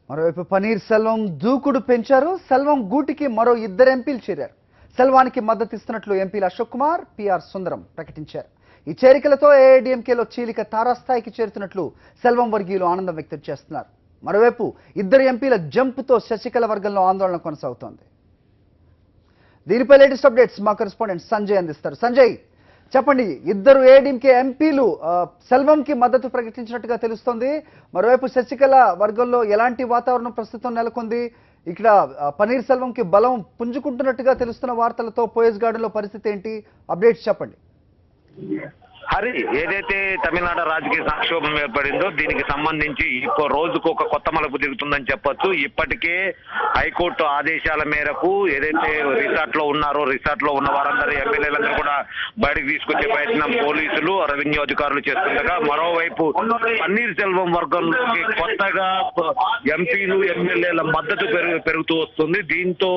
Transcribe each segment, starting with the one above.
మరోవైపు పన్నీర్ సెల్వం దూకుడు పెంచారు. సెల్వం గూటికి మరో ఇద్దరు ఎంపీలు చేరారు. సెల్వానికి మద్దతు ఇస్తున్నట్లు ఎంపీలు అశోక్ కుమార్, పిఆర్ సుందరం ప్రకటించారు. ఈ చేరికలతో ఏఐడీఎంకేలో చీలిక తారాస్థాయికి చేరుతున్నట్లు సెల్వం వర్గీయులు ఆనందం వ్యక్తం చేస్తున్నారు. మరోవైపు ఇద్దరు ఎంపీల జంపుతో శశికళ వర్గంలో ఆందోళన కొనసాగుతోంది. దీనిపై లేటెస్ట్ అప్డేట్స్ మా కరెస్పాండెంట్ సంజయ్ అందిస్తారు. సంజయ్, చెప్పండి, ఇద్దరు ఏఐడీఎంకే ఎంపీలు సెల్వంకి మద్దతు ప్రకటించినట్టుగా తెలుస్తోంది. మరోవైపు శశికళ వర్గంలో ఎలాంటి వాతావరణం ప్రస్తుతం నెలకొంది? ఇక్కడ పన్నీర్ సెల్వంకి బలం పుంజుకుంటున్నట్టుగా తెలుస్తున్న వార్తలతో పోయస్ గార్డెన్ లో పరిస్థితి ఏంటి? అప్డేట్స్ చెప్పండి. హరి, ఏదైతే తమిళనాడు రాజకీయ సంక్షోభం ఏర్పడిందో దీనికి సంబంధించి రోజుకు ఒక కొత్త మలుపు తిరుగుతుందని చెప్పొచ్చు. ఇప్పటికే హైకోర్టు ఆదేశాల మేరకు ఏదైతే రిసార్ట్ లో ఉన్నారో రిసార్ట్ లో ఉన్న వారందరూ ఎమ్మెల్యేలందరూ కూడా బయటకు తీసుకొచ్చే ప్రయత్నం పోలీసులు రెవెన్యూ అధికారులు చేస్తుండగా, మరోవైపు పన్నీర్ సెల్వం వర్గంలోకి కొత్తగా ఎంపీలు ఎమ్మెల్యేల మద్దతు పెరుగుతూ వస్తుంది. దీంతో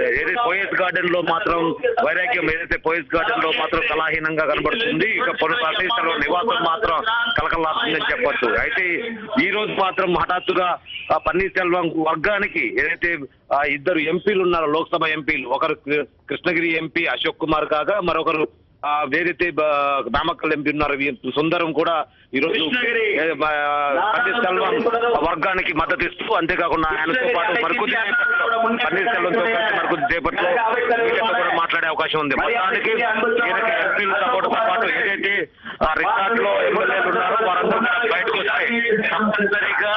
ఏదైతే పోయస్ గార్డెన్ లో మాత్రం వైరాగ్యం ఏదైతే పోయస్ గార్డెన్ లో మాత్రం కళాహీనంగా కనబడుతుంది. ఇక పన్నీర్ సెల్వం నివాసం మాత్రం కలకలాడుతుందని చెప్పొచ్చు. అయితే ఈ రోజు మాత్రం హఠాత్తుగా పన్నీర్ సెల్వం వర్గానికి ఏదైతే ఇద్దరు ఎంపీలు ఉన్నారో, లోక్సభ ఎంపీలు, ఒకరు కృష్ణగిరి ఎంపీ అశోక్ కుమార్ కాగా మరొకరు ఏదైతే నామక్కల్ ఎంపీ ఉన్నారు సుందరం కూడా ఈరోజు పన్నీర్ సెల్వం వర్గానికి మద్దతు ఇస్తూ, అంతేకాకుండా ఆయనతో పాటు పన్నీర్ సెల్వంతో కలిసి మరికొద్ది సేపట్లో కూడా మాట్లాడే అవకాశం ఉంది. మొత్తానికి ఎంపీల సపోర్టుతో పాటు ఏదైతే రిసార్ట్ లో ఎమ్మెల్యేలు ఉన్నారో వారందరూ బయటకు వస్తాయి. తప్పనిసరిగా